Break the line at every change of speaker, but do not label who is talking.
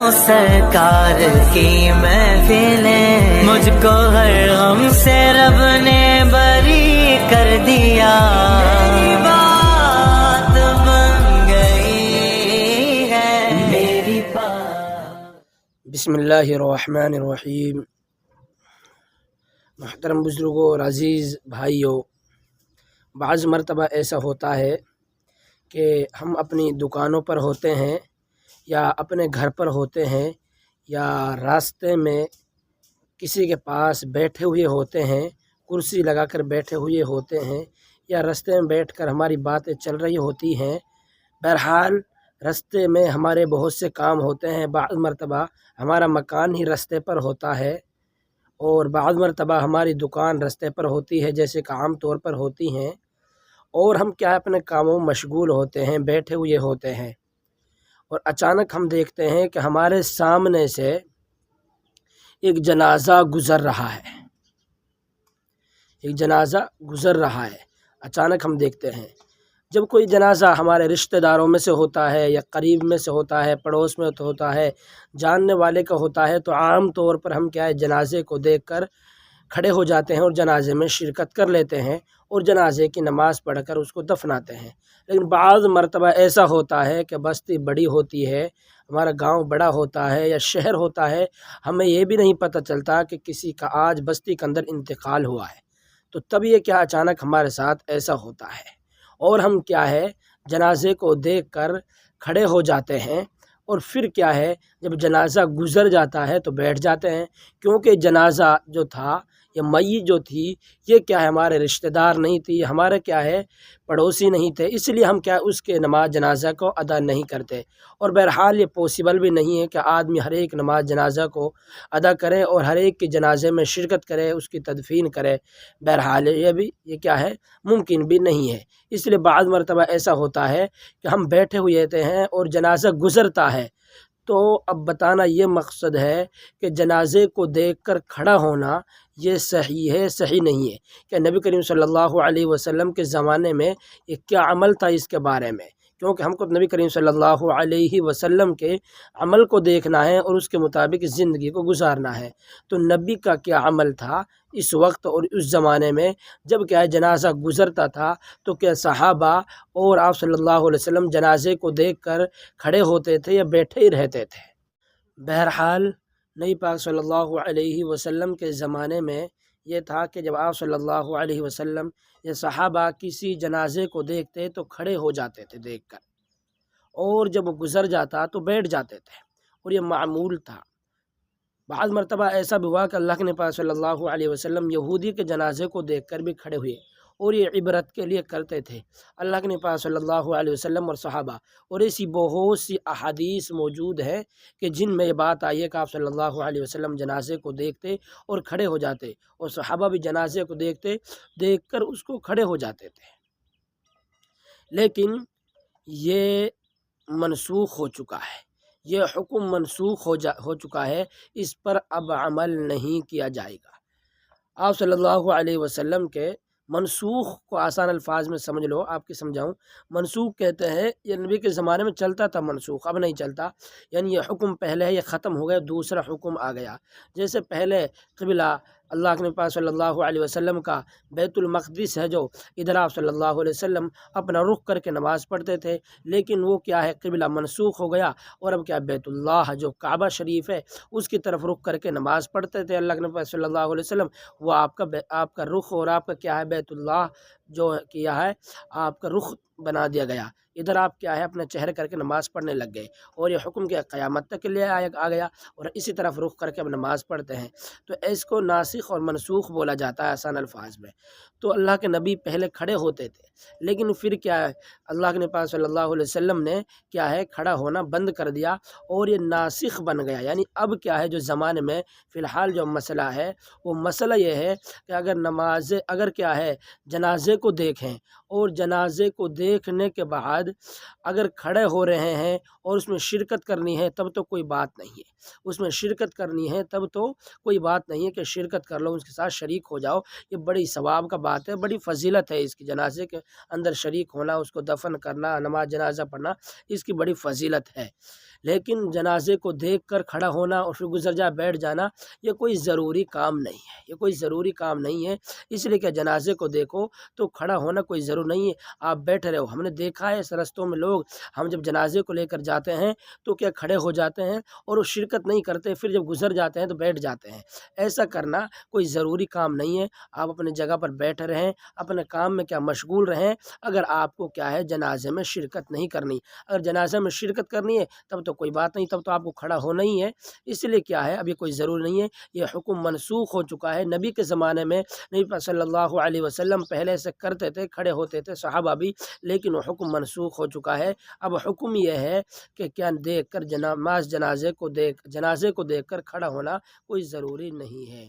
سرکار کی محفلیں مجھ کو ہر غم سے رب نے بری کر دیا، میری بات بن گئی ہے میری بات۔
بسم اللہ الرحمن الرحیم۔ محترم بزرگوں اور عزیز بھائیوں، بعض مرتبہ ایسا ہوتا ہے کہ ہم اپنی دکانوں پر ہوتے ہیں یا اپنے گھر پر ہوتے ہیں یا راستے میں کسی کے پاس بیٹھے ہوئے ہوتے ہیں، کرسی لگا کر بیٹھے ہوئے ہوتے ہیں یا راستے میں بیٹھ کر ہماری باتیں چل رہی ہوتی ہیں۔ بہرحال راستے میں ہمارے بہت سے کام ہوتے ہیں، بعض مرتبہ ہمارا مکان ہی راستے پر ہوتا ہے اور بعض مرتبہ ہماری دکان راستے پر ہوتی ہے جیسے کہ عام طور پر ہوتی ہیں، اور ہم کیا اپنے کاموں میں مشغول ہوتے ہیں، بیٹھے ہوئے ہوتے ہیں، اور اچانک ہم دیکھتے ہیں کہ ہمارے سامنے سے ایک جنازہ گزر رہا ہے، اچانک ہم دیکھتے ہیں جب کوئی جنازہ ہمارے رشتہ داروں میں سے ہوتا ہے یا قریب میں سے ہوتا ہے، پڑوس میں ہوتا ہے، جاننے والے کا ہوتا ہے، تو عام طور پر ہم جنازے کو دیکھ کر کھڑے ہو جاتے ہیں اور جنازے میں شرکت کر لیتے ہیں اور جنازے کی نماز پڑھ کر اس کو دفناتے ہیں۔ لیکن بعض مرتبہ ایسا ہوتا ہے کہ بستی بڑی ہوتی ہے، ہمارا گاؤں بڑا ہوتا ہے یا شہر ہوتا ہے، ہمیں یہ بھی نہیں پتہ چلتا کہ کسی کا آج بستی کے اندر انتقال ہوا ہے، تو تب یہ اچانک ہمارے ساتھ ایسا ہوتا ہے اور ہم جنازے کو دیکھ کر کھڑے ہو جاتے ہیں، اور پھر جب جنازہ گزر جاتا ہے تو بیٹھ جاتے ہیں، کیونکہ جنازہ جو تھا یا میت جو تھی یہ ہمارے رشتہ دار نہیں تھی، ہمارے پڑوسی نہیں تھے، اس لیے ہم اس کے نماز جنازہ کو ادا نہیں کرتے، اور بہرحال یہ پاسبل بھی نہیں ہے کہ آدمی ہر ایک نماز جنازہ کو ادا کرے اور ہر ایک کے جنازے میں شرکت کرے، اس کی تدفین کرے، بہرحال یہ ممکن بھی نہیں ہے۔ اس لیے بعض مرتبہ ایسا ہوتا ہے کہ ہم بیٹھے ہوئے ہوتے ہیں اور جنازہ گزرتا ہے، تو اب بتانا یہ مقصد ہے کہ جنازے کو دیکھ کر کھڑا ہونا یہ صحیح ہے، صحیح نہیں ہے، کہ نبی کریم صلی اللہ علیہ وسلم کے زمانے میں یہ کیا عمل تھا اس کے بارے میں، کیونکہ ہم کو نبی کریم صلی اللہ علیہ وسلم کے عمل کو دیکھنا ہے اور اس کے مطابق زندگی کو گزارنا ہے۔ تو نبی کا کیا عمل تھا اس وقت اور اس زمانے میں جب جنازہ گزرتا تھا، تو کیا صحابہ اور آپ صلی اللہ علیہ وسلم جنازے کو دیکھ کر کھڑے ہوتے تھے یا بیٹھے ہی رہتے تھے؟ بہرحال نبی پاک صلی اللہ علیہ وسلم کے زمانے میں یہ تھا کہ جب آپ صلی اللہ علیہ وسلم یا صحابہ کسی جنازے کو دیکھتے تو کھڑے ہو جاتے تھے دیکھ کر، اور جب وہ گزر جاتا تو بیٹھ جاتے تھے، اور یہ معمول تھا۔ بعض مرتبہ ایسا بھی ہوا کہ اللہ کے نبی صلی اللہ علیہ وسلم یہودی کے جنازے کو دیکھ کر بھی کھڑے ہوئے، اور یہ عبرت کے لیے کرتے تھے اللہ کے نبی صلی اللہ علیہ وسلم اور صحابہ، اور ایسی بہت سی احادیث موجود ہیں کہ جن میں یہ بات آئی ہے کہ آپ صلی اللہ علیہ وسلم جنازے کو دیکھتے اور کھڑے ہو جاتے، اور صحابہ بھی جنازے کو دیکھ کر اس کو کھڑے ہو جاتے تھے۔ لیکن یہ منسوخ ہو چکا ہے، یہ حکم منسوخ ہو چکا ہے، اس پر اب عمل نہیں کیا جائے گا۔ آپ صلی اللہ علیہ وسلم کے منسوخ کو آسان الفاظ میں سمجھ لو، آپ کی سمجھاؤں۔ منسوخ کہتے ہیں یہ نبی کے زمانے میں چلتا تھا، منسوخ اب نہیں چلتا، یعنی یہ حکم پہلے ہے، یہ ختم ہو گیا، دوسرا حکم آ گیا۔ جیسے پہلے قبلہ اللہ کے نبی صلی اللہ علیہ وسلم کا بیت المقدس ہے، جو ادھر آپ صلی اللہ علیہ وسلم اپنا رخ کر کے نماز پڑھتے تھے، لیکن وہ قبلہ منسوخ ہو گیا، اور اب بیت اللہ جو کعبہ شریف ہے اس کی طرف رخ کر کے نماز پڑھتے تھے اللہ کے نبی صلی اللہ علیہ وسلم، وہ آپ کا رخ اور آپ کا بیت اللہ جو آپ کا رخ بنا دیا گیا، ادھر آپ اپنا چہرے کر کے نماز پڑھنے لگ گئے، اور یہ حکم قیامت تک کے لیے آ گیا، اور اسی طرف رخ کر کے اب نماز پڑھتے ہیں، تو اس کو ناسخ اور منسوخ بولا جاتا ہے آسان الفاظ میں۔ تو اللہ کے نبی پہلے کھڑے ہوتے تھے، لیکن پھر اللہ کے نبی صلی اللہ علیہ وسلم نے کھڑا ہونا بند کر دیا، اور یہ ناسخ بن گیا، یعنی اب جو زمانے میں فی الحال جو مسئلہ ہے وہ مسئلہ یہ ہے کہ اگر جنازے کو دیکھیں اور جنازے کو دیکھنے کے بعد اگر کھڑے ہو رہے ہیں اور اس میں شرکت کرنی ہے تب تو کوئی بات نہیں ہے، اس میں شرکت کرنی ہے تب تو کوئی بات نہیں ہے کہ شرکت کر لو، اس کے ساتھ شریک ہو جاؤ، یہ بڑی ثواب کا بات ہے، بڑی فضیلت ہے اس کی، جنازے کے اندر شریک ہونا، اس کو دفن کرنا، نماز جنازہ پڑھنا، اس کی بڑی فضیلت ہے۔ لیکن جنازے کو دیکھ کر کھڑا ہونا اور پھر گزر جا بیٹھ جانا یہ کوئی ضروری کام نہیں ہے، یہ کوئی ضروری کام نہیں ہے۔ اس لیے کہ جنازے کو دیکھو تو کھڑا ہونا کوئی ضرور نہیں ہے، آپ بیٹھے رہو۔ ہم نے دیکھا ہے رستوں میں لوگ، ہم جب جنازے کو لے کر جاتے ہیں تو کیا کھڑے ہو جاتے ہیں اور وہ شرکت نہیں کرتے، پھر جب گزر جاتے ہیں تو بیٹھ جاتے ہیں۔ ایسا کرنا کوئی ضروری کام نہیں ہے، آپ اپنی جگہ پر بیٹھے رہیں، اپنے کام میں کیا مشغول رہیں۔ اگر آپ کو کیا ہے جنازے میں شرکت نہیں کرنی، اگر جنازے میں شرکت کرنی ہے تب تو کوئی بات نہیں، تب تو آپ کو کھڑا ہونا ہی ہے۔ اس لیے کیا ہے اب یہ کوئی ضروری نہیں ہے، یہ حکم منسوخ ہو چکا ہے۔ نبی کے زمانے میں نبی صلی اللہ علیہ وسلم پہلے سے کرتے تھے، کھڑے ہوتے تھے صحابہ بھی، لیکن وہ حکم منسوخ ہو چکا ہے۔ اب حکم یہ ہے کہ کیا دیکھ کر جنازے کو دیکھ کر کھڑا ہونا کوئی ضروری نہیں ہے۔